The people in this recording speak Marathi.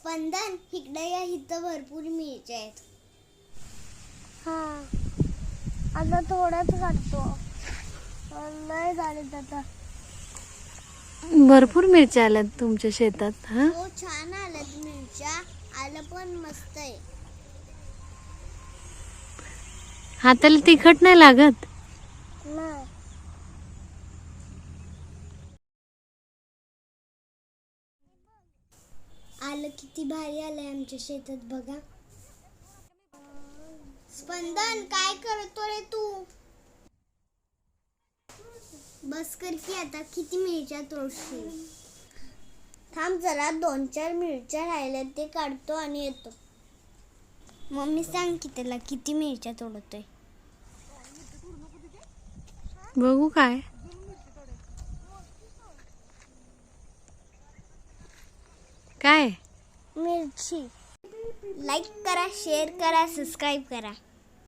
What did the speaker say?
स्पंदन इकडे या, इथं भरपूर मिरच्या आहेत. हा आता थोडाच काढतो, नाही झाले आता. भरपूर मिरच्या आल्यात तुमच्या शेतात. हा हो, छान आल्यात मिरच्या. आलं पण मस्त आहे. हाताला तिखट नाही लागत. नाही आलं किती भारी आलंय आमच्या शेतात बघा. स्पंदन काय करतो रे तू? बस कर की आता, किती मिरच्या तोडशील. थांब जरा, 2-4 मिरच्या राहिल्या ते काढतो आणि येतो. मम्मी सांग की त्याला किती मिरच्या तोडतोय. बघू काय. काय मिरची. लाईक करा, शेअर करा, सबस्क्राईब करा.